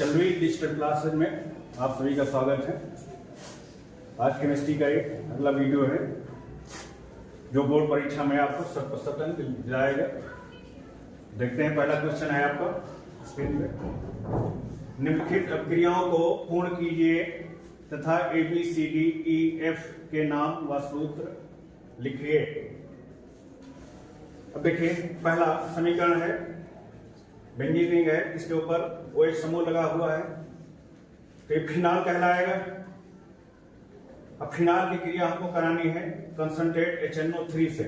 चल रही digital classes में आप सभी का स्वागत है। आज केमिस्ट्री का एक अगला वीडियो है जो बोर्ड परीक्षा में आपको 100% दिलाएगा। देखते हैं, पहला क्वेश्चन है आपका स्क्रीन पे। निम्नलिखित अपक्रियाओं को पूर्ण कीजिए तथा ABCDEF के नाम व सूत्र लिखिए। अब देखिए, पहला समीकरण है बेंजीन रिंग है, इसके ऊपर OH समूह लगा हुआ है तो ये फिनाल कहलाएगा। अब फिनाल की क्रिया हमको करानी है कंसंट्रेट HNO3 से।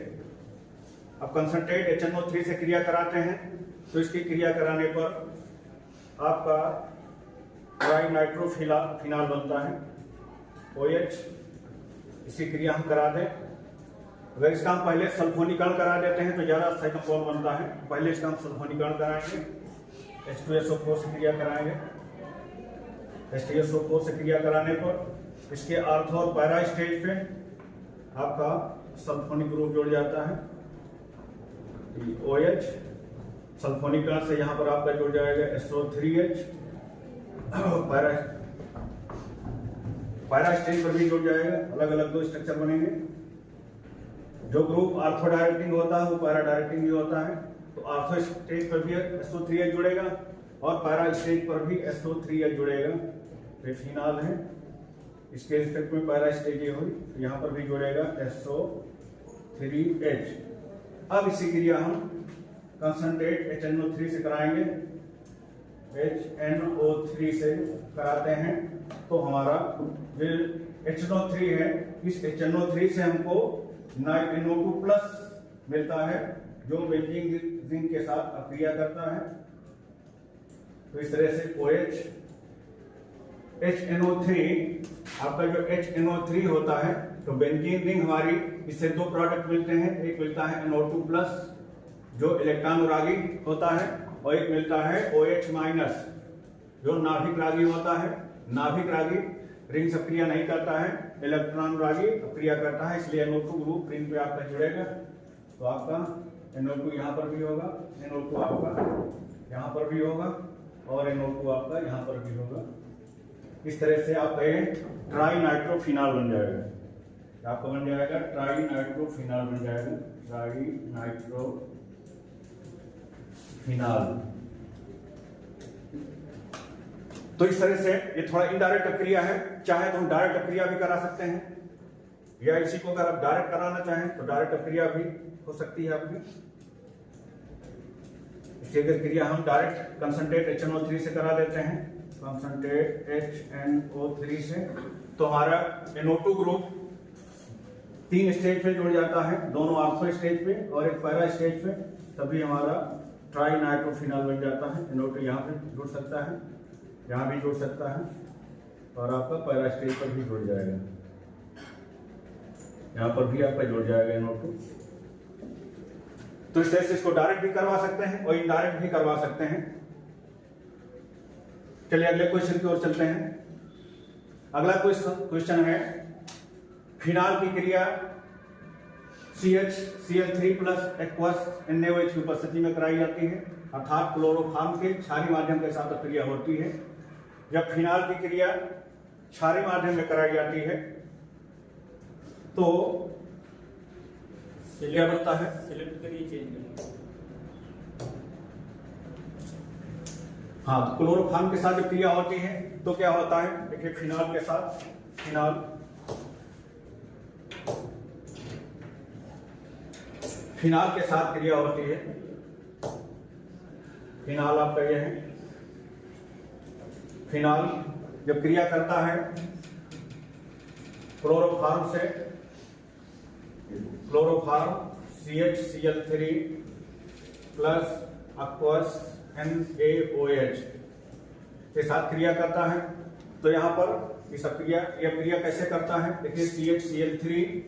अब कंसंट्रेट HNO3 से क्रिया कराते हैं तो इसकी क्रिया कराने पर आपका ट्राई नाइट्रो फिनाल बनता है OH। इसकी क्रिया हम करा दें। अगर इसका हम पहले सल्फोनीकरण करा देते हैं तो ज्यादा सही कंपाउंड बनता है। पहले इसका हम सल्फोनीकरण कराएंगे, H2SO4 से क्रिया कराएंगे। H2SO4 से क्रिया कराने पर इसके आर्थो और पैरा स्टेज पे आपका सल्फोनिक ग्रुप जुड़ जाता है OH। सल्फोनीकरण से यहां पर आपका जुड़ जाएगा SO3H। पैरा स्टेज पर भी जुड़ जाएगा। अलग अलग दो स्ट्रक्चर बनेंगे। जो ग्रुप आर्थो डायरेक्टिंग होता है वो पैरा डायरेक्टिंग भी होता है। तो आर्थो स्टेज पर भी SO3H जुड़ेगा और पैरा स्टेज पर भी SO3H जुड़ेगा। तो फिनाल है, इसके रिस्पेक्ट में पैरा स्टेज ये हुई तो यहाँ पर भी जुड़ेगा SO3H। अब इसी क्रिया हम कंसंट्रेट HNO3 से कराएंगे। HNO3 से कराते हैं तो हमारा जो HNO3 है, इस HNO3 से हमको NO2+ मिलता है जो बेंजीन रिंग के साथ अक्रिया करता है। तो इस तरह से OH HNO3, आपका जो HNO3 होता है तो बेंजीन रिंग हमारी, इससे दो प्रोडक्ट मिलते हैं। एक मिलता है NO2+ जो इलेक्ट्रॉन रागी होता है और एक मिलता है OH- जो नाभिक रागी होता है। नाभिक रागी रिंग सक्रिय नहीं करता है, इलेक्ट्रॉन रागी सक्रिय करता है, इसलिए NO2 ग्रुप रिंग पे आपका जुड़ेगा। तो आपका NO2 यहां पर भी होगा, NO2 आपका यहां पर भी होगा और NO2 आपका यहां पर भी होगा। इस तरह से आपका ये ट्राई नाइट्रो फिनाल बन जाएगा। आपका बन जाएगा ट्राई नाइट्रो फिनाल बन जाएगा, ट्राई नाइट्रो फिनाल। तो इस तरह से ये थोड़ा इनडायरेक्ट प्रक्रिया है। चाहे तो हम डायरेक्ट प्रक्रिया भी करा सकते हैं या इसी को अगर आप डायरेक्ट कराना चाहें तो डायरेक्ट प्रक्रिया भी हो सकती है आपकी। इसकी अगर क्रिया हम डायरेक्ट कंसंट्रेट HNO3 से करा देते हैं, कंसंट्रेट HNO3 से, तो हमारा NO2 ग्रुप 3 स्टेज पे जुड़ जाता है, दोनों आर्थो स्टेज पे और एक पैरा स्टेज पे। तभी हमारा ट्राई नाइट्रोफिनाल बन जाता है। NO2 यहाँ पे जुड़ सकता है, यहाँ भी जुड़ सकता है और आपका पैरा स्टेज पर भी जुड़ जाएगा। यहाँ पर भी आपका जुड़ जाएगा NO2। तो इस तरह से इसको डायरेक्ट भी करवा सकते हैं और इनडायरेक्ट भी करवा सकते हैं। चलिए अगले क्वेश्चन की ओर चलते हैं। अगला क्वेश्चन है फिनाल की क्रिया CH-Cl3+ एक्वस NaOH की उपस्थिति में कराई जाती है, अर्थात क्लोरोफॉर्म के क्षारीय माध्यम के साथ क्रिया होती है। जब फिनाल की क्रिया क्षारीय माध्यम में कराई जाती है तो क्या बनता है? सिलेक्ट करिए, चेंज करिए। हाँ, तो क्लोरोफॉर्म के साथ जब क्रिया होती है तो क्या होता है? देखिए, फिनाल के साथ फिनाल के साथ क्रिया होती है। फिनाल आपका यह है। फिनाल जब क्रिया करता है क्लोरोफॉर्म से, क्लोरोफॉर्म CH-Cl3+ aqueous NaOH के साथ क्रिया करता है तो यहां पर यह क्रिया कैसे करता है? देखिए, CH-Cl3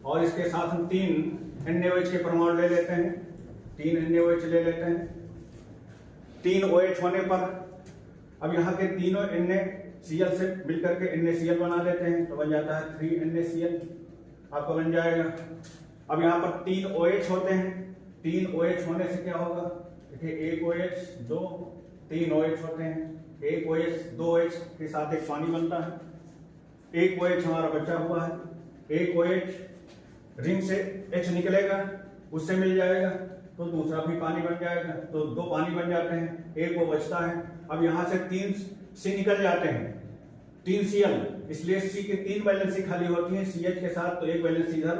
और इसके साथ हम 3 NaOH के परमाणु ले लेते हैं। 3 NaOH ले लेते हैं। 3 OH होने पर अब यहाँ के तीनों NaCl से मिलकर के NaCl बना देते हैं तो बन जाता है 3 NaCl आपका बन जाएगा। अब यहाँ पर 3 OH होते हैं। 3 OH होने से क्या होगा? देखिए, 1 OH 2 3 OH होते हैं एक OH 2H के साथ एक पानी बनता है, एक OH हमारा बचा हुआ है, एक OH रिंग से H निकलेगा उससे मिल जाएगा तो दूसरा भी पानी बन जाएगा, तो दो पानी बन जाते हैं, एक वो बचता है। अब यहाँ से 3 C निकल जाते हैं, 3 Cl, इसलिए C की 3 वैलेंसी खाली होती है CH के साथ, तो एक वैलेंसी इधर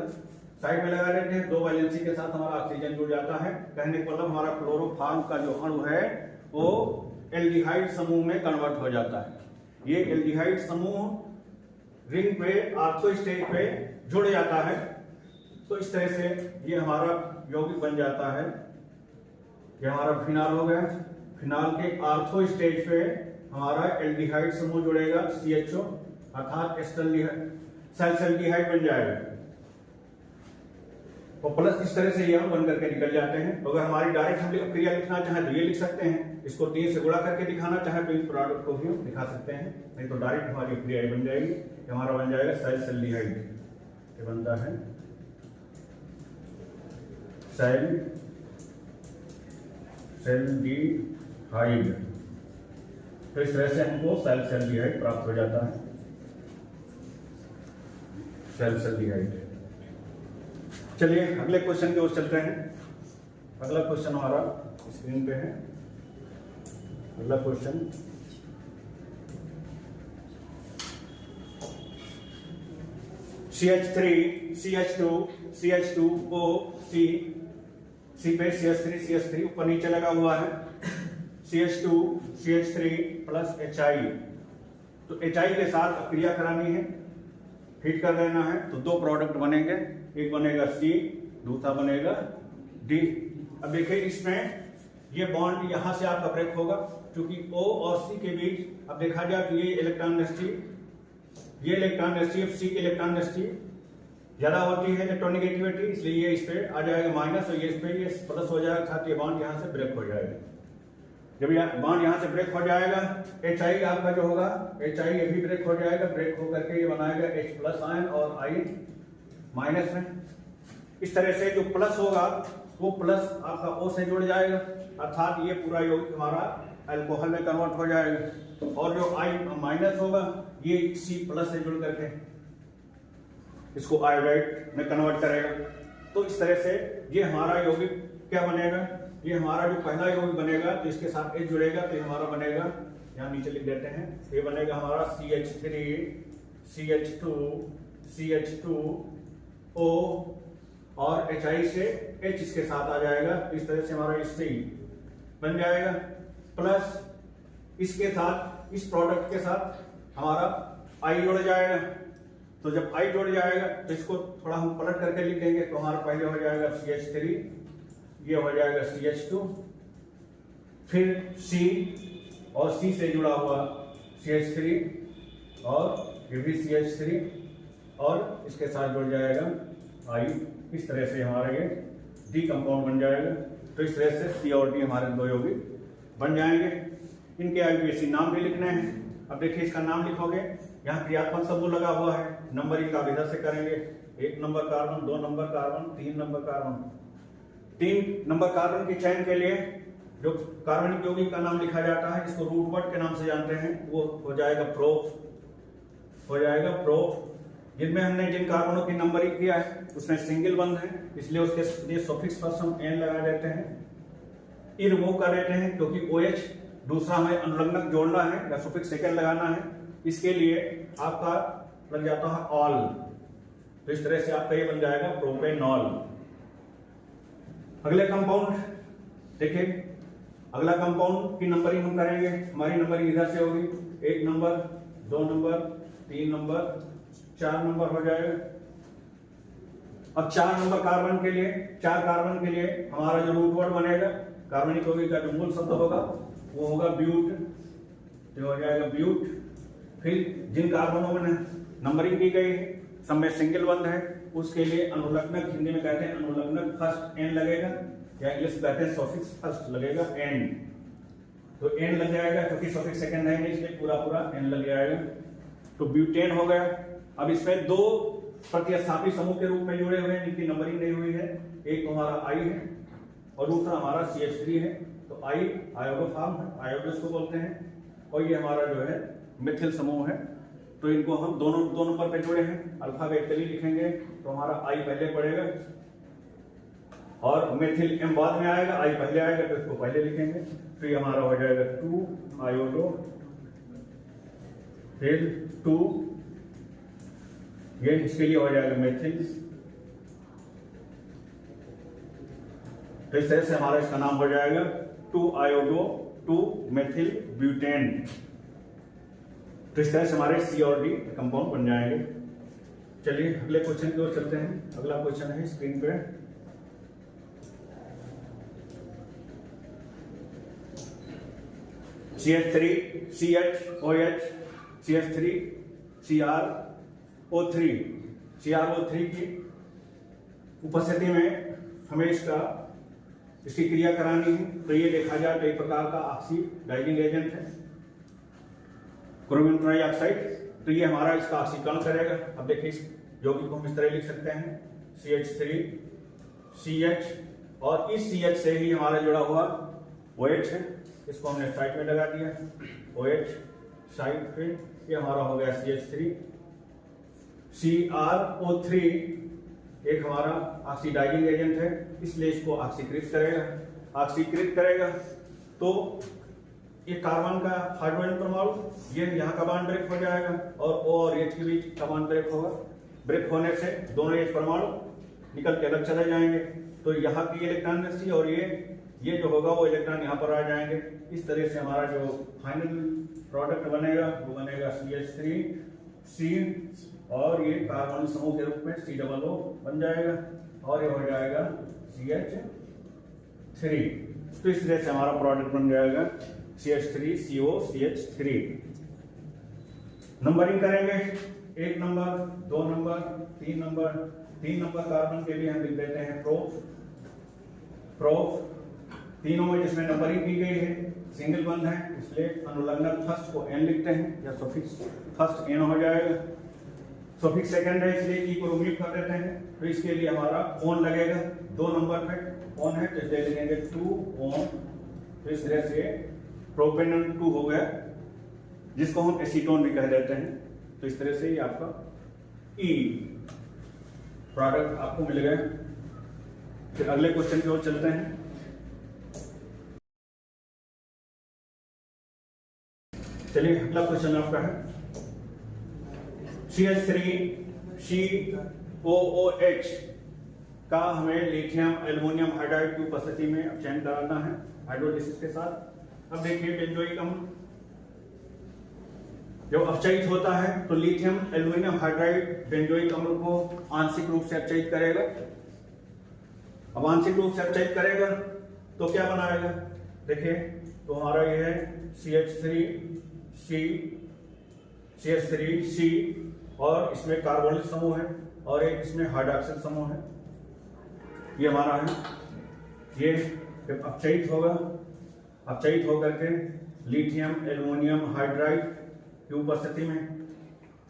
साइड में लगा देते हैं, 2 वैलेंसी के साथ हमारा ऑक्सीजन जुड़ जाता है। कहने का मतलब हमारा क्लोरोफॉर्म का जो अणु है वो एल्डिहाइड समूह में कन्वर्ट हो जाता है। ये एल्डिहाइड समूह रिंग पे ऑर्थो स्टेज पे जुड़ जाता है, तो इस तरह से ये हमारा यौगिक बन जाता है। ये हमारा फिनाल हो गया। फिनाल के ऑर्थो स्टेज पे हमारा एल्डिहाइड समूह जुड़ेगा CHO, अर्थात एस्टल्डिहाइड बन जाएगा। और प्लस इस तरह से ये हम बन करके निकल जाते हैं। तो अगर हमारी डायरेक्ट हम क्रिया लिखना चाहें तो ये लिख सकते हैं, इसको 3 से गुणा करके दिखाना चाहें तो इस प्रोडक्ट को भी हम दिखा सकते हैं, नहीं तो डायरेक्ट हमारी क्रिया बन जाएगी। हमारा बन जाएगा सैलसल्डिहाइड, ये बनता है सैलसल्डिहाइड। तो इस तरह से हमको सैलसल्डिहाइड प्राप्त हो जाता है, सैलसल्डिहाइड। चलिए अगले क्वेश्चन की ओर चलते हैं। अगला क्वेश्चन हमारा स्क्रीन पे है। अगला question CH3 CH2 CH2O C पे CH3 ऊपर नीचे लगा हुआ है, CH2 CH3 प्लस HI। तो HI के साथ क्रिया करानी है, हिट कर देना है, तो 2 प्रोडक्ट बनेंगे, एक बनेगा C, दूसरा बनेगा D। अब देखिए इसमें ये बॉन्ड यहां से आपका ब्रेक होगा, क्योंकि O और C के बीच अब देखा जाए तो ये इलेक्ट्रॉन डेंसिटी C की इलेक्ट्रॉन डेंसिटी ज्यादा होती है, इलेक्ट्रोनेगेटिविटी, इसलिए ये इस पे आ जाएगा माइनस और ये इस पे ये प्लस हो जाएगा, अर्थात ये बॉन्ड यहां से ब्रेक हो जाएगा। जब बॉन्ड यहां से ब्रेक हो जाएगा, HI आपका जो होगा HI ये भी ब्रेक हो जाएगा, ब्रेक होकर के ये बनाएगा H प्लस आयन और I माइनस में। इस तरह से जो प्लस होगा वो प्लस आपका O से जुड़ जाएगा, अर्थात ये पूरा यौगिक हमारा अल्कोहल में कन्वर्ट हो जाएगा, और जो I माइनस होगा ये C प्लस से जुड़ करके इसको आयोडाइड में कन्वर्ट करेगा। तो इस तरह से ये हमारा यौगिक क्या बनेगा, ये हमारा जो पहला यौगिक बनेगा तो इसके साथ H जुड़ेगा, तो ये हमारा बनेगा, यहाँ नीचे लिख देते हैं, ये बनेगा हमारा CH3 CH2 CH2O और HI से H इसके साथ आ जाएगा, इस तरह से हमारा C बन जाएगा। प्लस इसके साथ इस प्रोडक्ट के साथ हमारा I जुड़ जाएगा, तो जब I जुड़ जाएगा तो इसको थोड़ा हम पलट करके लिख देंगे, तो हमारा पहले हो जाएगा CH3, ये हो जाएगा CH2, फिर C और C से जुड़ा हुआ CH3 और ये भी CH3 और इसके साथ जुड़ जाएगा I। इस तरह से हमारा ये D कंपाउंड बन जाएगा। तो इस तरह से C और D हमारे 2 यौगिक बन जाएंगे। इनके IUPAC नाम भी लिखने हैं। अब देखिए इसका नाम लिखोगे, यहाँ क्रियात्मक समूह लगा हुआ है, नंबरिंग आप इधर से करेंगे, 1 number carbon, 2 number carbon, 3 number carbon. 3 number carbon के चयन के लिए जो कार्बनिक यौगिक का नाम लिखा जाता है, इसको रूट वर्ड के नाम से जानते हैं, वो हो जाएगा प्रोप। जिनमें हमने जिन कार्बनों की नंबरिंग किया है उसमें सिंगल बंद है, इसलिए उसके लिए सफिक्स फर्स्ट हम N लगा देते हैं, E रिमूव कर देते हैं, क्योंकि OH दूसरा हमें अनुलग्नक जोड़ना है या सफिक्स सेकंड लगाना है, इसके लिए आपका लग जाता है ऑल। तो इस तरह से आपका ये बन जाएगा प्रोपेनॉल। अगले कंपाउंड देखिए, अगला कंपाउंड की नंबरिंग हम करेंगे, हमारी नंबरिंग इधर से होगी, 1 नंबर, 2 नंबर, 3 नंबर, 4 नंबर हो जाएगा। अब 4 नंबर कार्बन के लिए, 4 कार्बन के लिए हमारा जो रूट वर्ड बनेगा, कार्बनिक यौगिक का जो मूल शब्द होगा वो होगा ब्यूट, तो हो जाएगा ब्यूट। फिर जिन कार्बनों में नंबरिंग की गई है, सब में सिंगल बंद है, उसके लिए अनुलग्नक, हिंदी में कहते हैं अनुलग्नक फर्स्ट N लगेगा, या इंग्लिश कहते हैं सफिक्स फर्स्ट लगेगा N। तो N लग जाएगा, क्योंकि सफिक्स सेकंड है इसलिए पूरा N लग जाएगा। तो ब्यूटेन हो गया। अब इसमें 2 प्रतिस्थापी समूह के रूप में जुड़े हुए हैं, जिनकी नंबरिंग नहीं हुई है, एक तो हमारा I है और दूसरा हमारा CH3 है। तो I आयोडोफॉर्म है, आयोडो इसको बोलते हैं। और ये हमारा जो है मिथिल समूह है। तो इनको हम दो नंबर पे जोड़े हैं, अल्फाबेटिकली लिखेंगे तो हमारा आई पहले पड़ेगा और मिथिल एम बाद में आएगा, आई पहले आएगा तो इसको पहले लिखेंगे। तो ये हमारा हो जाएगा 2 आयोडो फिर 2, ये इसके लिए हो जाएगा मिथिल। तो इस तरह से हमारा इसका नाम हो जाएगा 2 आयोडो 2 मेथिल ब्यूटेन। तो इस तरह से हमारे सी और डी कंपाउंड बन जाएंगे। चलिए अगले क्वेश्चन की ओर चलते हैं। अगला क्वेश्चन है स्क्रीन पे, CH3 CHOH CH3 CrO3 CrO3 की उपस्थिति में हमें इसकी क्रिया करानी है। तो ये देखा जाए तो एक प्रकार का ऑक्सीडाइजिंग एजेंट है क्रोमियम ट्राइऑक्साइड। तो ये हमारा इसका ऑक्सीकरण करेगा। अब देखिए यौगिक को हम इस तरह लिख सकते हैं CH3 CH और इस CH से ही हमारा जुड़ा हुआ OH है, इसको हमने साइड में लगा दिया OH साइड पे। ये हमारा हो गया CH3 CrO3 एक हमारा ऑक्सीडाइजिंग एजेंट है, इसलिए इसको ऑक्सीकृत करेगा। तो ये कार्बन का हाइड्रोजन परमाणु ये यहाँ का बॉन्ड ब्रेक हो जाएगा और O और H के बीच का बॉन्ड ब्रेक होगा। ब्रेक होने से दोनों H परमाणु निकल के अलग चले जाएंगे। तो यहाँ की इलेक्ट्रॉन डेंसिटी और ये जो होगा वो इलेक्ट्रॉन यहाँ पर आ जाएंगे। इस तरह से हमारा जो फाइनल प्रोडक्ट बनेगा वो बनेगा CH3C और ये कार्बन समूह के रूप में COO बन जाएगा और ये हो जाएगा CH3। तो इस तरह से हमारा प्रोडक्ट बन जाएगा CH3COCH3। नंबरिंग करेंगे 1 number 2 number 3 number. 3 number carbon के लिए हम लिख देते हैं प्रोफ। तीनों में जिसमें नंबरिंग की गई है सिंगल बंद है, इसलिए अनुलग्नक फर्स्ट को N लिखते हैं या सफिक्स फर्स्ट N हो जाएगा। सफिक्स सेकंड है इसलिए ई को रिमूव कर देते हैं। तो इसके लिए हमारा ओन लगेगा 2 नंबर पे ओन है तो इसलिए लिखेंगे 2 ओन। तो इस तरह से प्रोपेनॉन 2 हो गया जिसको हम एसीटोन भी कह देते हैं। तो इस तरह से ही आपका ई प्रोडक्ट आपको मिल गया। फिर अगले क्वेश्चन की ओर चलते हैं। चलिए अगला क्वेश्चन आपका है CH3COOH का हमें लिथियम एल्युमिनियम हाइड्राइड की उपस्थिति में अपचयन कराना है हाइड्रोलिसिस के साथ। अब देखिए बेंजोइक अम्ल जब अपचयित होता है तो लिथियम एल्युमिनियम हाइड्राइड बेंजोइक अम्ल को आंशिक रूप से अपचयित करेगा। अब आंशिक रूप से अपचयित करेगा तो क्या बनाएगा, देखिए तो हमारा ये है CH3C और इसमें कार्बोनिल समूह है और एक इसमें हाइड्रॉक्सिल समूह है। ये हमारा है, ये जब अपचयित होकर के लिथियम एल्युमिनियम हाइड्राइड की उपस्थिति में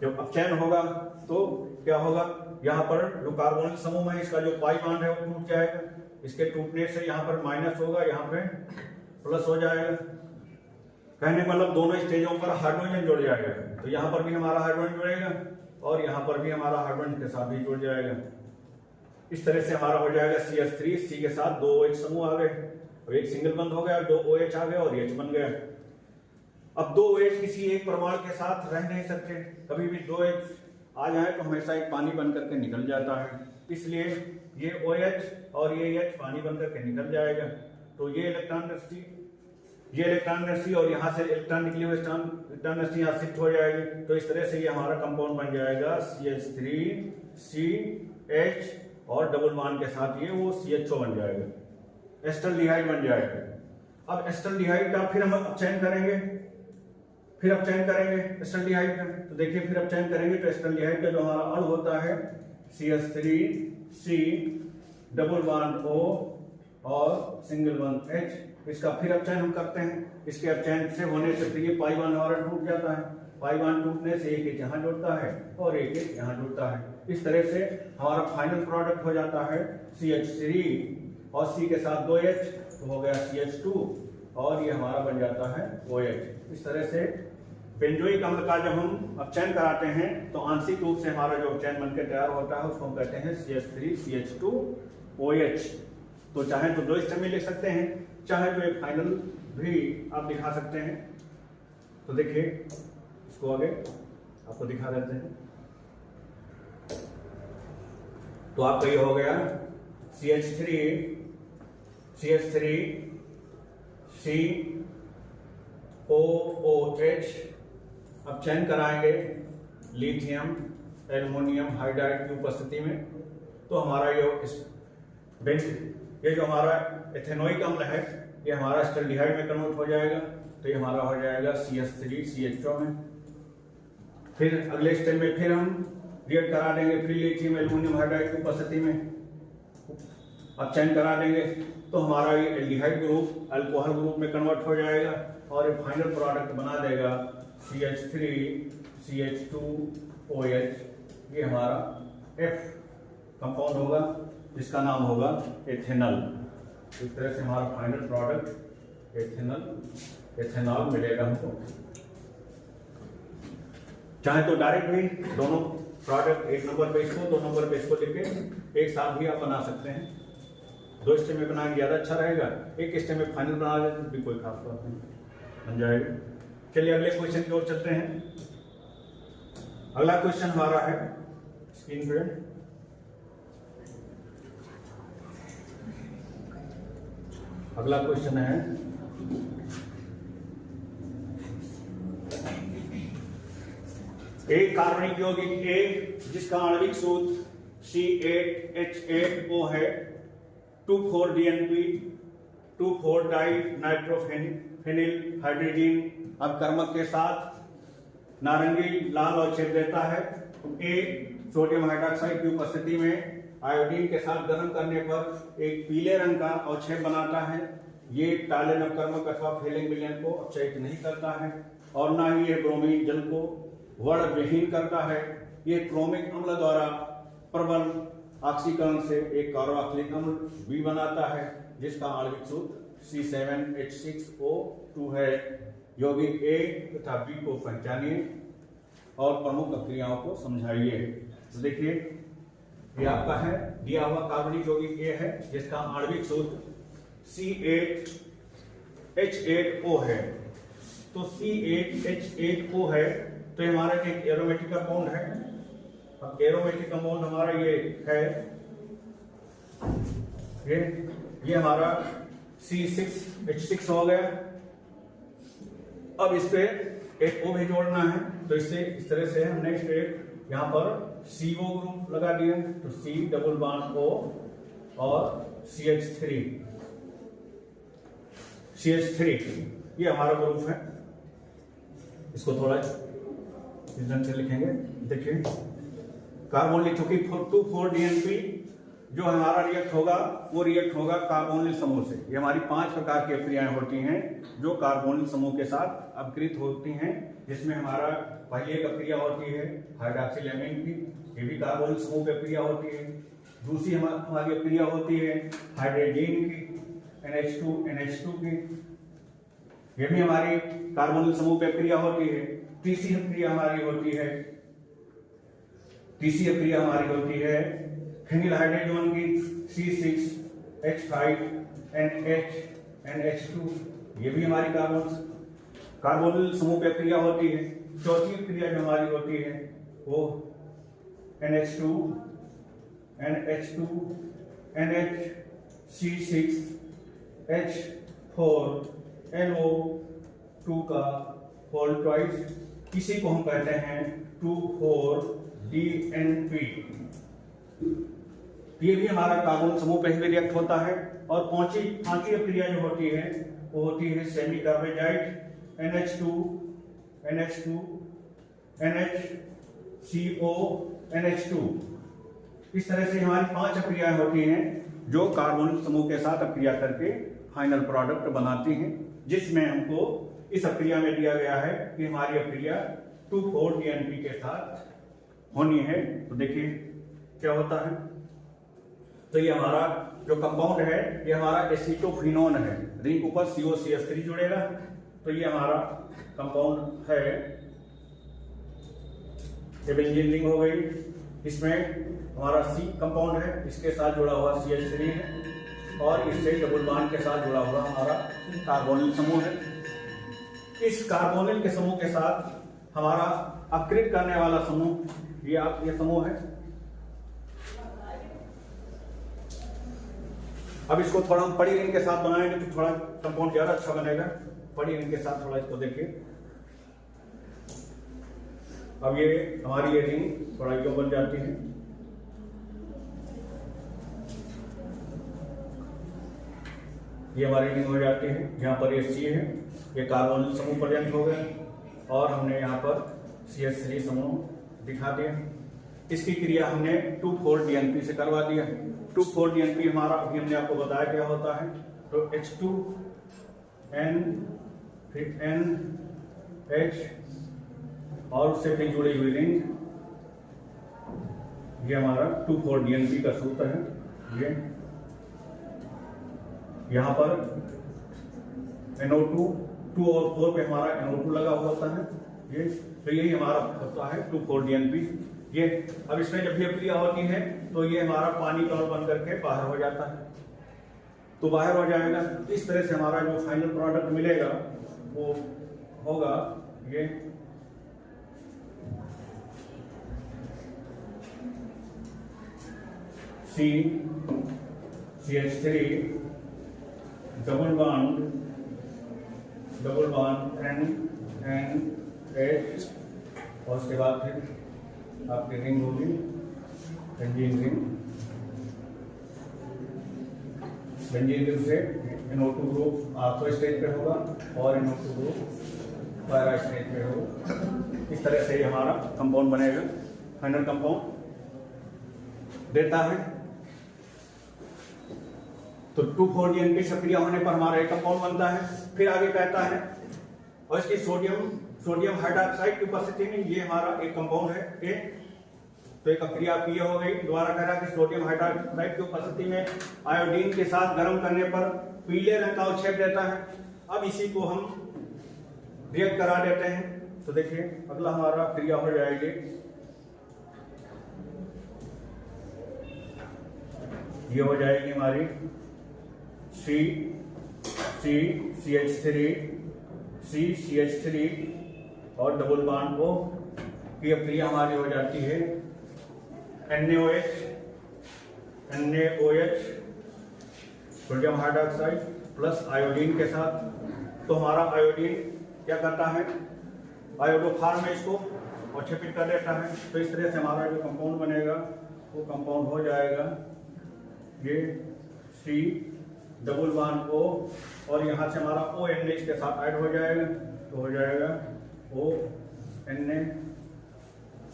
जब अपचयन होगा तो क्या होगा, यहाँ पर जो कार्बोनिल समूह है इसका जो पाई बॉन्ड है वो टूट जाएगा। इसके टूटने से यहाँ पर माइनस होगा, यहाँ पे प्लस हो जाएगा। कहने का मतलब दोनों स्टेजों पर हाइड्रोजन जुड़ जाएगा। तो यहाँ पर भी हमारा हाइड्रोजन जुड़ेगा और यहाँ पर भी हमारा हाइड्रोजन के साथ भी जुड़ जाएगा। इस तरह से हमारा हो जाएगा CH3C के साथ 2 OH समूह आ गए और एक सिंगल बंद हो गया, 2 OH आ गए और H बन गया। अब 2 OH किसी एक परमाणु के साथ रह नहीं सकते, कभी भी 2 OH आ जाए तो हमेशा एक पानी बन करके निकल जाता है। इसलिए ये OH और ये H पानी बन करके निकल जाएगा। तो ये इलेक्ट्रॉन डेंसिटी और यहाँ से इलेक्ट्रॉन निकली हुई इलेक्ट्रॉन डेंसिटी यहाँ शिफ्ट हो जाएगी। तो इस तरह से ये हमारा कंपाउंड बन जाएगा CH3CH और डबल बॉन्ड के साथ ये वो CHO बन जाएगा, एस्टल्डिहाइड बन जाएगा। अब एस्टल्डिहाइड का फिर हम अपचयन करेंगे एस्टल्डिहाइड का। तो देखिए फिर अपचयन करेंगे तो एस्टल्डिहाइड का जो हमारा अणु होता है CH3C डबल बॉन्ड O और सिंगल बॉन्ड H, इसका फिर अपचयन हम करते हैं। इसके अपचयन से होने से ये पाई बॉन्ड हमारा टूट जाता है। पाई बॉन्ड टूटने से एक यहाँ जुड़ता है और एक यहाँ जुड़ता है। इस तरह से हमारा फाइनल प्रोडक्ट हो जाता है CH3 और C के साथ 2H तो हो गया CH2 और ये हमारा बन जाता है OH। इस तरह से बेंजोइक अम्ल का जब हम अपचयन कराते हैं तो आंशिक रूप से हमारा जो अपचयन बनकर तैयार होता है उसको हम कहते हैं CH3CH2OH। तो चाहे तो 2 स्टेम में लिख सकते हैं, चाहे तो एक फाइनल भी आप दिखा सकते हैं। तो देखिए इसको आगे आपको दिखा देते हैं। तो आपका ये हो गया CH3 COOH। अब चयन कराएंगे लिथियम एल्युमिनियम हाइड्राइड की उपस्थिति में, तो हमारा ये जो हमारा एथेनोइक अम्ल है ये हमारा स्टैल्डिहाइड में कन्वर्ट हो जाएगा, तो ये हमारा हो जाएगा CH3CH4 में। फिर अगले स्टेप में फिर हम रिएक्ट करा देंगे फ्री लिथियम एल्युमिनियम हाइड्राइड की उपस्थिति में, अब चयन करा देंगे तो हमारा ये एल्डिहाइड ग्रुप अल्कोहल ग्रुप में कन्वर्ट हो जाएगा और ये फाइनल प्रोडक्ट बना देगा CH3CH2OH। ये हमारा F कंपाउंड होगा जिसका नाम होगा एथेनॉल। इस तरह से हमारा फाइनल प्रोडक्ट एथेनॉल मिलेगा हमको। चाहे तो डायरेक्ट भी दोनों प्रोडक्ट एक नंबर पे इसको 2 नंबर पे इसको लिख के एक साथ भी आप बना सकते हैं। 2 स्टेप में बनाएंगे ज़्यादा अच्छा रहेगा, एक स्टेप में फाइनल बना लेते तो भी कोई खास बात नहीं, बन जाएगा। चलिए अगले क्वेश्चन की ओर चलते हैं। अगला क्वेश्चन हमारा है स्क्रीन पे। अगला क्वेश्चन है एक कार्बनिक यौगिक A जिसका आणविक सूत्र C8H8O है, 2,4-DNP 2,4-डाई नाइट्रोफेनिल हाइड्रोजन। अब कर्मक के साथ नारंगी लाल और छेद देता है। A सोडियम हाइड्रोक्साइड की उपस्थिति में आयोडीन के साथ गर्म करने पर एक पीले रंग का अवक्षेप बनाता है। ये टालेन अपकर्मक अथवा फेलिंग विलयन को अपचयित नहीं करता है और ना ही ये ब्रोमीन जल को वर्ण विहीन करता है। ये क्रोमिक अम्ल द्वारा प्रबल ऑक्सीकरण से एक कार्बोक्सिलिक अम्ल भी बनाता है जिसका आणविक सूत्र C7H6O2 है। यौगिक A तथा B को पहचानिए और प्रमुख अक्रियाओं को समझाइए। तो देखिए ये आपका है दिया हुआ कार्बनिक यौगिक A है जिसका आणविक सूत्र C8H8O है। तो C8H8O है तो हमारा एक एरोमेटिक कंपाउंड है। अब एरोमेटिक कंपाउंड हमारा ये है, ये हमारा C6H6 हो गया। अब इस पे एक O भी जोड़ना है, तो इससे इस तरह से हमने एक यहाँ पर CO ग्रुप लगा दिया, तो C डबल बॉन्ड O और CH3 ये हमारा ग्रुप है। इसको थोड़ा इस ढंग से लिखेंगे। देखिए कार्बोनिल, चूंकि 2,4-DNP जो हमारा रिएक्ट होगा वो रिएक्ट होगा कार्बोनिल समूह से। ये हमारी 5 प्रकार की अक्रियाएं होती हैं जो कार्बोनिल समूह के साथ अपकृत होती हैं, जिसमें हमारा पहली एक अक्रिया होती है हाइड्रोक्सिलेमिन की, ये भी कार्बोनिल समूह की अक्रिया होती है। दूसरी हमारी अक्रिया होती है हाइड्रोजन की, NH2 की, ये भी हमारी कार्बोनिल समूह की अक्रिया होती है। तीसरी अक्रिया हमारी होती है फिनिल हाइड्रोजन की C6H5NH2, ये भी हमारी कार्बोनिल समूह की क्रिया होती है। चौथी क्रिया जो हमारी होती है वो NH2 C6H4NO2 का होल ट्वाइस, इसी को हम कहते हैं 2,4-DNP। ये भी हमारा कार्बन समूह पे रिएक्ट होता है। और पांचवी क्रिया जो होती है वो होती है सेमी कार्बोजाइट NH2NH2NHCONH2। इस तरह से हमारी 5 अक्रियाएं होती हैं जो कार्बन समूह के साथ अक्रिया करके फाइनल प्रोडक्ट बनाती हैं, जिसमें हमको इस अक्रिया में दिया गया है कि हमारी अक्रिया 2,4-DNP के साथ होनी है। तो देखिए क्या होता है, तो ये हमारा जो कंपाउंड है ये हमारा एसीटोफिनोन है, रिंग ऊपर COCH3 जुड़ेगा, तो ये हमारा कंपाउंड है, ये बेंजीन रिंग हो गई। इसमें हमारा C कंपाउंड है, इसके साथ जुड़ा हुआ CH3 है और इससे डबल बॉन्ड के साथ जुड़ा हुआ हमारा कार्बोनिल समूह है। इस कार्बोनिल के समूह के साथ हमारा अपकृत करने वाला समूह ये समूह है। अब इसको थोड़ा हम पड़ी रिंग के साथ बनाएंगे तो थोड़ा कंपाउंड ज्यादा अच्छा बनेगा। पड़ी रिंग के साथ थोड़ा इसको देखिए। अब ये हमारी ये रिंग थोड़ा यूं बन जाती है। ये हमारी रिंग हो जाती है। यहाँ पर ये C है, ये कार्बोनिल समूह प्रेजेंट हो गए और हमने यहाँ पर CH3 समूह दिखा दिया। इसकी क्रिया हमने 2,4 DNP से करवा दिया। 2,4 DNP हमारा अभी हमने आपको बताया क्या होता है। तो H2N फिर NH और उससे फिर जुड़ी हुई रिंग, ये हमारा 2,4 DNP का सूत्र है। ये यहाँ पर NO2 2 और 4 पे हमारा NO2 लगा हुआ होता है। ये तो यही हमारा होता है 2,4 DNP। ये अब इसमें जब भी क्रिया होती है तो ये हमारा पानी का बन करके बाहर हो जाता है, तो बाहर हो जाएगा। इस तरह से हमारा जो फाइनल प्रोडक्ट मिलेगा वो होगा ये CH3 डबल बॉन्ड NH और उसके बाद फिर आपकी रिंग होगी बेंजीन रिंग। बेंजीन रिंग से NO2 ग्रुप आर्थो स्टेज पे होगा और NO2 ग्रुप पैरा स्टेज पे होगा। इस तरह से हमारा कंपाउंड बनेगा, फाइनल कंपाउंड देता है। तो 2,4 DNP सक्रिय होने पर हमारा एक कंपाउंड बनता है। फिर आगे कहता है और इसकी सोडियम हाइड्रोक्साइड की उपस्थिति में ये हमारा एक कंपाउंड है ए। तो एक क्रिया की हो गई, दोबारा कह रहा कि सोडियम हाइड्रोक्साइड की उपस्थिति में आयोडीन के साथ गर्म करने पर पीले रंग का अवक्षेप देता है। अब इसी को हम रिएक्ट करा देते हैं। तो देखिए अगला हमारा क्रिया हो जाएगी, ये हो जाएगी हमारी CH3 और डबल बॉन्ड O की क्रिया हमारी हो जाती है NaOH sodium hydroxide plus iodine के साथ। तो हमारा आयोडीन क्या करता है, आयोडोफार में इसको अवक्षेपित कर देता है। तो इस तरह से हमारा जो कंपाउंड बनेगा वो कंपाउंड हो जाएगा ये C डबल बॉन्ड O और यहाँ से हमारा ONH के साथ ऐड हो जाएगा, तो हो जाएगा ONA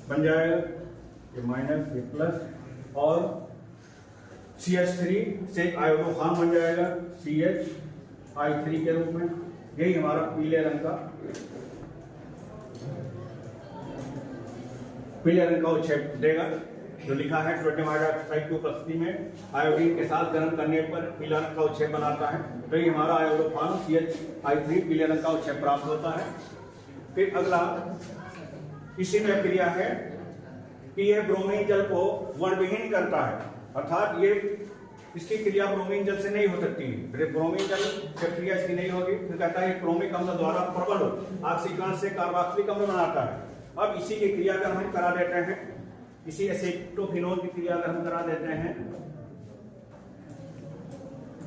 बन जाएगा, ये माइनस ये प्लस और CH3 से एक आयोडोफार्म बन जाएगा CHI3 के रूप में। यही हमारा पीले रंग का अवक्षेप देगा। जो लिखा है सोडियम हाइड्रोक्साइड की उपस्थिति में आयोडीन के साथ गर्म करने पर पीला रंग का अवक्षेप बनाता है। तो ये हमारा आयोडोफार्म CHI3 पीले रंग का अवक्षेप प्राप्त होता है। फिर अगला इसी में क्रिया है कि यह ब्रोमीन जल को वर्णविहीन करता है, अर्थात ये इसकी क्रिया ब्रोमीन जल से नहीं हो सकती है। ब्रोमीन जल से क्रिया इसकी नहीं होगी। फिर कहता है क्रोमिक अम्ल द्वारा प्रबल ऑक्सीकरण से कार्बोक्सिलिक अम्ल बनाता है। अब इसी की क्रिया अगर हम करा देते हैं, इसी एसीटोफिनोल की क्रिया अगर हम करा देते हैं,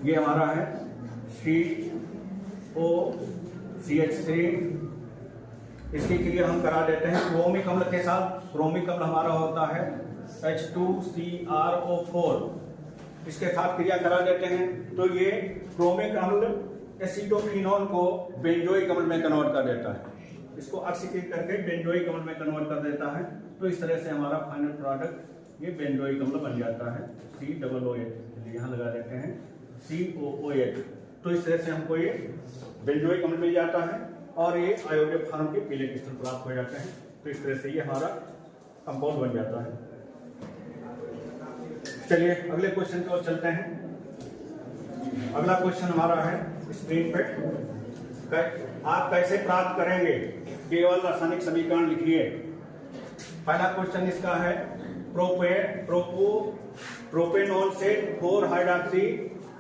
ये हमारा है COCH3, इसकी क्रिया हम करा देते हैं क्रोमिक अम्ल के साथ। क्रोमिक अम्ल हमारा होता है H2CrO4, इसके साथ क्रिया करा देते हैं। तो ये क्रोमिक अम्ल एसीटोफिनोल को बेंजोइक अम्ल में कन्वर्ट कर देता है, इसको ऑक्सीकृत करके बेंजोइक अम्ल में कन्वर्ट कर देता है। तो इस तरह से हमारा फाइनल प्रोडक्ट ये बेंजोइक अम्ल बन जाता है COOH, यहाँ लगा देते हैं COOH। तो इस तरह से हमको ये बेंजोइक अम्ल मिल जाता है और ये आयोडोफार्म के पीले क्रिस्टल प्राप्त हो जाते हैं। तो इस तरह से ये हमारा कंपाउंड बन जाता है। चलिए अगले क्वेश्चन की ओर चलते हैं। अगला क्वेश्चन हमारा है स्क्रीन पे, आप कैसे प्राप्त करेंगे केवल रासायनिक समीकरण लिखिए। पहला क्वेश्चन इसका है प्रोपेनॉन से 4 हाइड्रोक्सी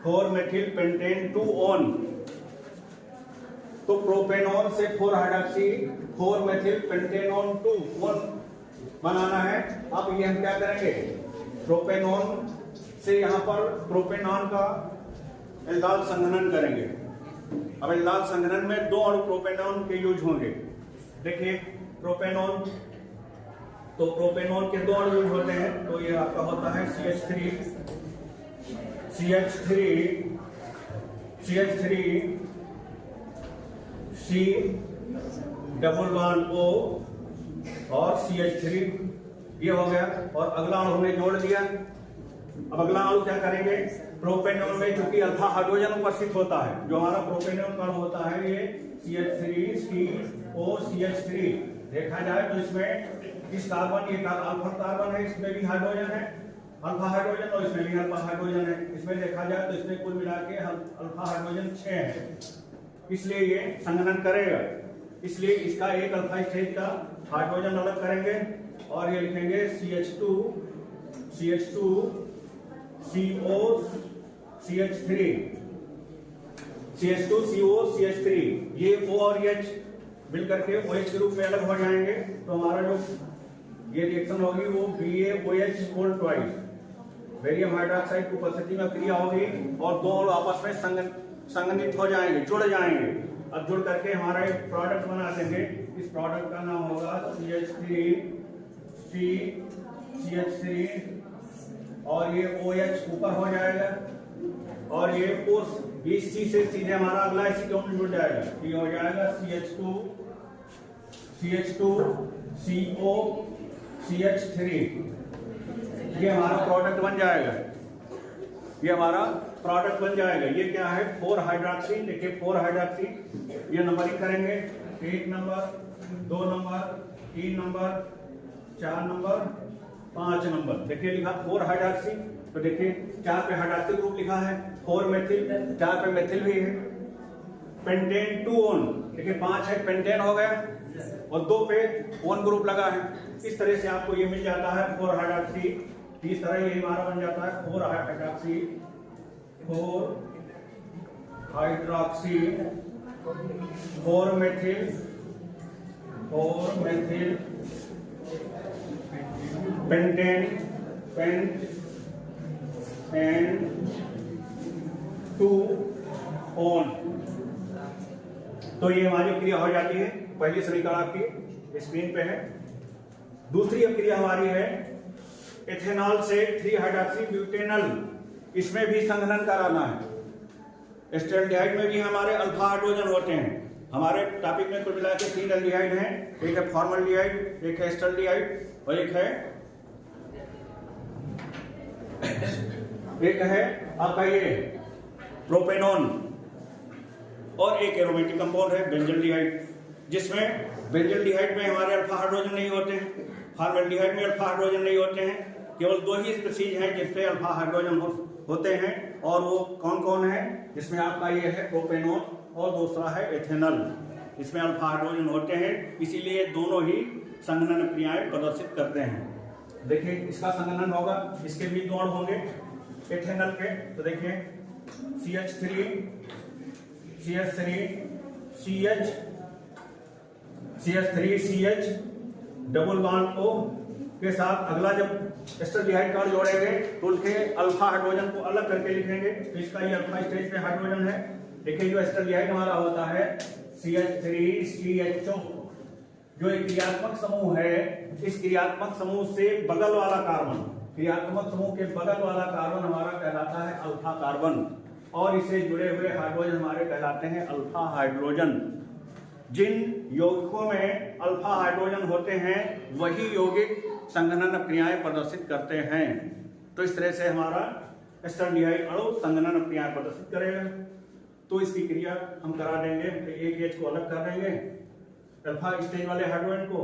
4 मेथिल पेंटेन 2 ऑन। तो प्रोपेनॉन से 4 हाइड्रोक्सी 4 मेथिल पेंटेनॉन 2 ऑन बनाना है। अब ये हम क्या करेंगे, प्रोपेनॉन से यहां पर प्रोपेनॉन का एल्डाल संघनन करेंगे। अब एल्डाल संघनन में 2 अणु प्रोपेनॉन के यूज होंगे। देखिए प्रोपेनॉन, तो प्रोपेनॉन के 2 अणु यूज होते हैं। तो ये आपका होता है CH3 C double bond O और CH3, ये हो गया। और अगला अणु हमने जोड़ दिया। अब अगला अणु क्या करेंगे, प्रोपेनॉन में चूंकि अल्फा हाइड्रोजन उपस्थित होता है, जो हमारा प्रोपेनॉन का अणु होता है ये CH3COCH3। देखा जाए तो इसमें इस कार्बन, ये अल्फा कार्बन है, इसमें भी हाइड्रोजन है अल्फा हाइड्रोजन, और इसमें भी अल्फा हाइड्रोजन है। इसमें देखा जाए तो इसमें कुल मिला के अल्फा हाइड्रोजन 6 है, इसलिए ये संघनन करेगा। इसलिए इसका एक अल्फा स्टेज का हाइड्रोजन अलग करेंगे और ये लिखेंगे CH2 CH2COCH3। ये O और H मिलकर के OH के रूप में अलग हो जाएंगे। तो हमारा जो ये रिएक्शन होगी वो BaOH whole twice, barium hydroxide की उपस्थिति में क्रिया होगी और 2 अणु आपस में संघनित हो जाएंगे, जुड़ जाएंगे। अब जुड़ करके हमारा एक प्रोडक्ट बना देंगे। इस प्रोडक्ट का नाम होगा CH3 और ये OH ऊपर हो जाएगा और ये इस C से सीधे हमारा अगला इसी के जुड़ जाएगा। ये हो जाएगा CH2COCH3। ये हमारा प्रोडक्ट बन जाएगा। ये क्या है, 4 हाइड्रोक्सी। देखिए 4 हाइड्रोक्सी, ये नंबरिंग करेंगे, 1 number 2 number 3 number 4 number 5 number. देखिए लिखा 4 हाइड्रोक्सी, तो देखिए 4 पे हाइड्रोक्सी ग्रुप लिखा है, 4 मेथिल, 4 पे मेथिल भी है। पेंटेन 2 ऑन, देखिए 5 है पेंटेन हो गया और 2 पे ऑन ग्रुप लगा है। इस तरह से आपको ये मिल जाता है 4 हाइड्रोक्सी। इस तरह ये हमारा बन जाता है 4 हाइड्रोक्सी 4 मेथिल पेंटेन 2 ऑन। तो ये हमारी क्रिया हो जाती है। पहली समीकरण आपकी स्क्रीन पे है। दूसरी क्रिया हमारी है एथेनॉल से 3 हाइड्रोक्सी ब्यूटेनॉल। इसमें भी संघनन कराना है। एस्टल्डिहाइड में भी हमारे अल्फा हाइड्रोजन होते हैं। हमारे टॉपिक में कुल मिला के 3 एल्डिहाइड हैं, एक है फॉर्मल्डिहाइड, एक है एस्टल्डिहाइड और एक है आपका ये प्रोपेनॉन, और एक एरोमेटिक कंपाउंड है बेंजल्डिहाइड, जिसमें बेंजल्डिहाइड में हमारे अल्फा हाइड्रोजन नहीं होते हैं, फॉर्मल्डिहाइड में अल्फा हाइड्रोजन नहीं होते हैं। केवल 2 ही स्पीशीज हैं जिसपे अल्फा हाइड्रोजन होते हैं, और वो कौन कौन है, जिसमें आपका ये है प्रोपेनॉन और दूसरा है एथेनॉल। इसमें अल्फा हाइड्रोजन होते हैं, इसीलिए दोनों ही संघनन क्रियाएं प्रदर्शित करते हैं। देखिए इसका संघनन होगा, इसके भी 2 अणु होंगे एथेनॉल के। तो देखिए CH3CH डबल बॉन्ड O के साथ अगला जब एस्टल्डिहाइड का जोड़ेंगे तो उनके अल्फा हाइड्रोजन को अलग करके लिखेंगे। तो इसका ये अल्फा स्टेज पे हाइड्रोजन है। देखिए जो एस्टल्डिहाइड हमारा होता है CH3CHO, जो एक क्रियात्मक समूह है, इस क्रियात्मक समूह से बगल वाला कार्बन, क्रियात्मक समूह के बगल वाला कार्बन हमारा कहलाता है अल्फा कार्बन, और इसे जुड़े हुए हाइड्रोजन हमारे कहलाते हैं अल्फा हाइड्रोजन। जिन यौगिकों में अल्फा हाइड्रोजन होते हैं वही यौगिक संघनन क्रियाएं प्रदर्शित करते हैं। तो इस तरह से हमारा एस्टल्डिहाइड अणु संघनन क्रियाएं प्रदर्शित करेगा। तो इसकी क्रिया हम करा देंगे, एक H को अलग कर देंगे अल्फा स्टेज वाले हाइड्रोजन को,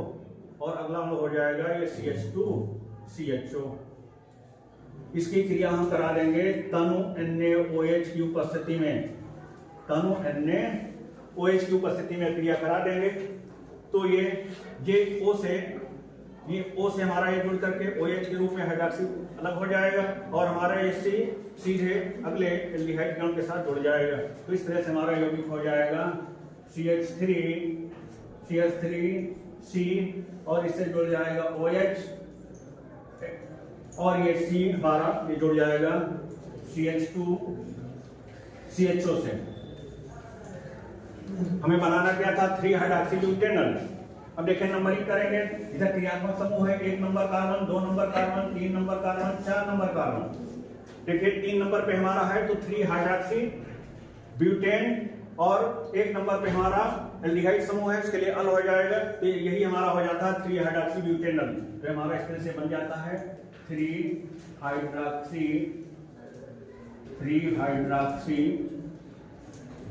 और अगला अणु हो जाएगा ये CH2CHO। इसकी क्रिया हम करा देंगे तनु NaOH की उपस्थिति में, तनु NaOH की उपस्थिति में क्रिया करा देंगे। तो ये O से हमारा ये जुड़ करके OH के रूप में हाइड्रोक्सी अलग हो जाएगा और हमारा ये C सीधे अगले एल्डिहाइड ग्रुप के साथ जुड़ जाएगा। तो इस तरह से हमारा यौगिक हो जाएगा CH3C और इससे जुड़ जाएगा OH और ये C हमारा ये जुड़ जाएगा CH2 CHO से। हमें बनाना क्या था 3 हाइड्रोक्सी ब्यूटेनॉल। अब देखें नंबरिंग करेंगे, इधर क्रियात्मक समूह है 1 number carbon, 2 number carbon, 3 number carbon, 4 number carbon. देखिए 3 नंबर पे हमारा है तो 3 हाइड्रोक्सी ब्यूटेन और 1 नंबर पे हमारा एल्डिहाइड समूह है, इसके लिए अल हो जाएगा। तो यही हमारा हो जाता है 3 हाइड्रोक्सी ब्यूटेनॉल। तो हमारा इस तरह से बन जाता है 3 हाइड्रोक्सी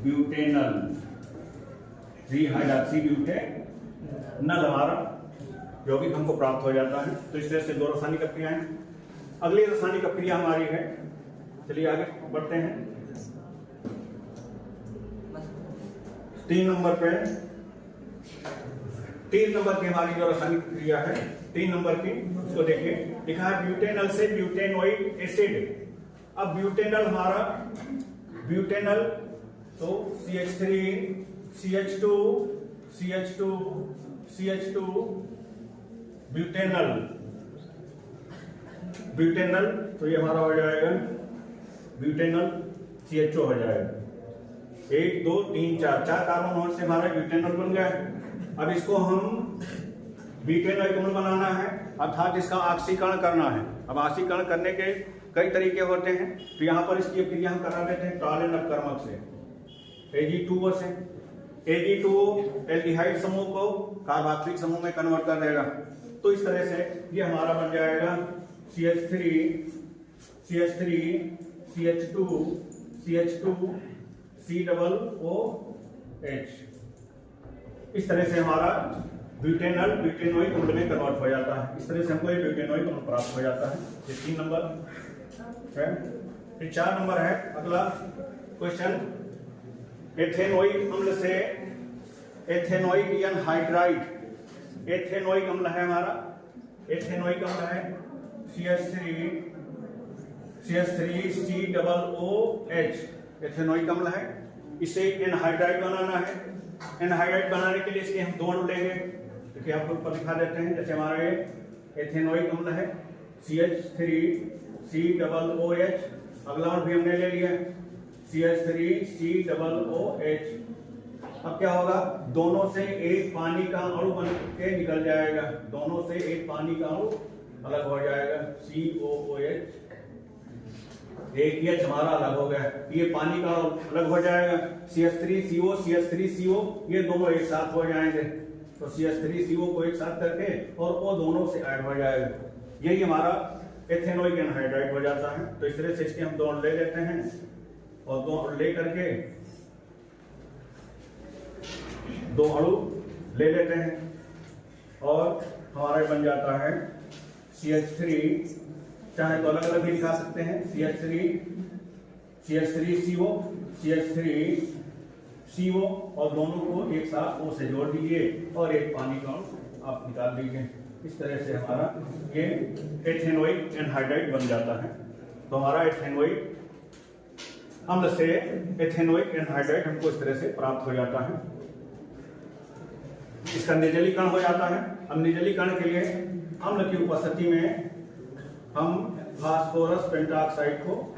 ब्यूटेनॉल, 3 हाइड्रोक्सी ब्यूटेनॉल हमारा यौगिक हमको प्राप्त हो जाता है। तो इस तरह से 2 रासायनिक क्रियाएं। अगली रासायनिक क्रिया हमारी है, चलिए आगे बढ़ते हैं। 3 नंबर पे 3 नंबर की हमारी जो रासायनिक क्रिया है 3 नंबर की, उसको देखिए लिखा है ब्यूटेनॉल से ब्यूटेनोइक एसिड। अब ब्यूटेनॉल हमारा ब्यूटेनॉल तो CH3 CH2 ब्यूटेनॉल तो ये हमारा हो जाएगा ब्यूटेनॉल CHO हो जाएगा। 1 2 3 4 कार्बन होने से हमारा ब्यूटेनॉल बन गया। अब इसको हम ब्यूटेनॉइक अम्ल बनाना है, अर्थात इसका ऑक्सीकरण करना है। अब ऑक्सीकरण करने के कई तरीके होते हैं, तो यहाँ पर इसकी क्रिया हम करा देते हैं टॉलेन अपकर्मक से Ag2O से। Ag2O एल्डिहाइड समूह को कार्बोक्सिलिक समूह में कन्वर्ट कर देगा। तो इस तरह से ये हमारा बन जाएगा CH3 CH2 COOH। इस तरह से हमारा ब्यूटेनॉल ब्यूटेनोइक अम्ल में कन्वर्ट हो जाता है। इस तरह से हमको ये ब्यूटेनोइक अम्ल प्राप्त हो जाता है। ये 3 नंबर है। फिर 4 नंबर है अगला क्वेश्चन, एथेनोइक अम्ल से एथेनोइक एनहाइड्राइड। एथेनोइक अम्ल है हमारा, एथेनोइक अम्ल है CH3COOH एथेनोइक अम्ल है। इसे एनहाइड्राइड बनाना है। एनहाइड्राइड बनाने के लिए इसके हम 2 अणु लेंगे, क्योंकि आपको ऊपर दिखा देते हैं। जैसे हमारा ये एथेनोइक अम्ल है CH3COOH, अगला अणु भी हमने ले लिया CH3COOH। अब क्या होगा, दोनों से एक पानी का अणु बन के निकल जाएगा, दोनों से एक पानी का अणु अलग हो जाएगा COOH। एक H हमारा अलग हो गया, ये पानी का अलग हो जाएगा CH3CO ये दोनों एक साथ हो जाएंगे। तो CH3CO को एक साथ करके और वो दोनों से ऐड हो जाएगा। यही हमारा एथेनोइक एनहाइड्राइड हो जाता है। तो इस तरह से इसके हम 2 अणु ले लेते हैं और 2 अणु ले करके 2 अणु ले लेते हैं और हमारा बन जाता है CH3, चाहे तो अलग अलग भी लिखा सकते हैं, CH3CO और दोनों को एक साथ O से जोड़ दीजिए और एक पानी का अणु आप निकाल दीजिए। इस तरह से हमारा ये एथेनोइक एनहाइड्राइड बन जाता है। तो हमारा एथेनोइक अम्ल से एथेनोइक एनहाइड्राइड हमको इस तरह से प्राप्त हो जाता है। इसका निर्जलीकरण हो जाता है। अब निर्जलीकरण के लिए अम्ल की उपस्थिति में हम फास्फोरस पेंटॉक्साइड को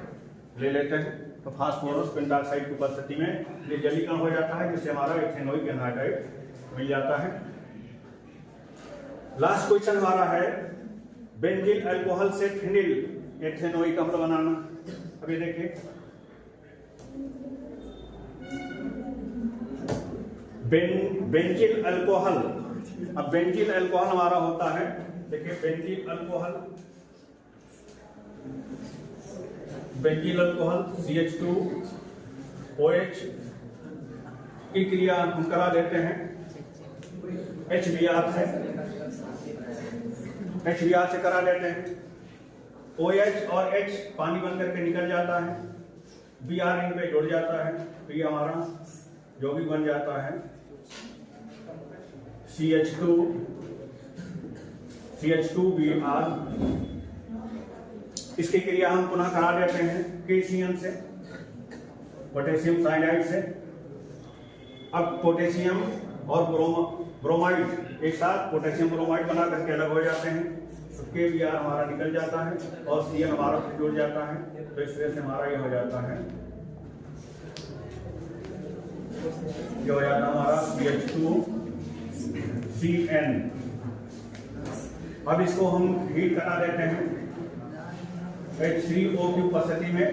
ले लेते हैं। तो फास्फोरस पेंटॉक्साइड की उपस्थिति में निर्जलीकरण हो जाता है, जिससे हमारा एथेनोइक एनहाइड्राइड मिल जाता है। लास्ट क्वेश्चन हमारा है बेंजील अल्कोहल से फिनिल एथेनोइक अम्ल बनाना। अभी देखिए बेंजील अल्कोहल। अब बेंजील अल्कोहल हमारा होता है, देखिए बेंजील अल्कोहल CH2OH की क्रिया हम करा देते हैं HBr से करा देते हैं। OH और H पानी बन करके निकल जाता है, Br रिंग पे जुड़ जाता है, तो ये हमारा जो भी बन जाता है CH2Br। इसकी क्रिया हम पुनः करा देते हैं KCl से, पोटेशियम साइनाइड से। अब पोटेशियम और ब्रोमाइड एक साथ पोटेशियम ब्रोमाइड बना करके अलग हो जाते हैं, तो KBr हमारा निकल जाता है और Cl हमारा जुड़ जाता है, तो इस तरह से हमारा ये हो जाता है, ये हो जाता है हमारा CH2Cn। अब इसको हम हीट करा देते हैं H3O3 उपस्थिति में,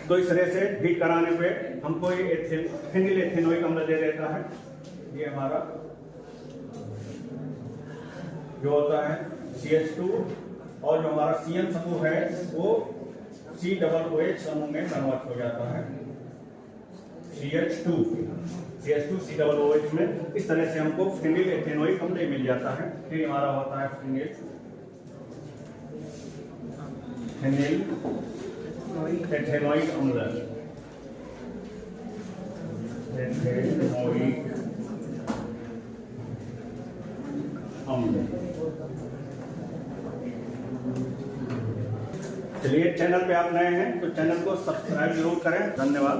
तो इस तरह से हीट कराने पे हमको ये फिनिल एथेनोइक अम्ल दे देता है। ये हमारा जो होता है CH2 और जो हमारा Cn समूह है वो COOH समूह में कन्वर्ट हो जाता है, CH2COOH में। इस तरह से हमको फिनिल एथेनोइक अम्ल मिल जाता है। फिर हमारा होता है फिनिल एथेनोइक अम्ल, चलिए, चैनल पे आप नए हैं तो चैनल को सब्सक्राइब जरूर करें। धन्यवाद।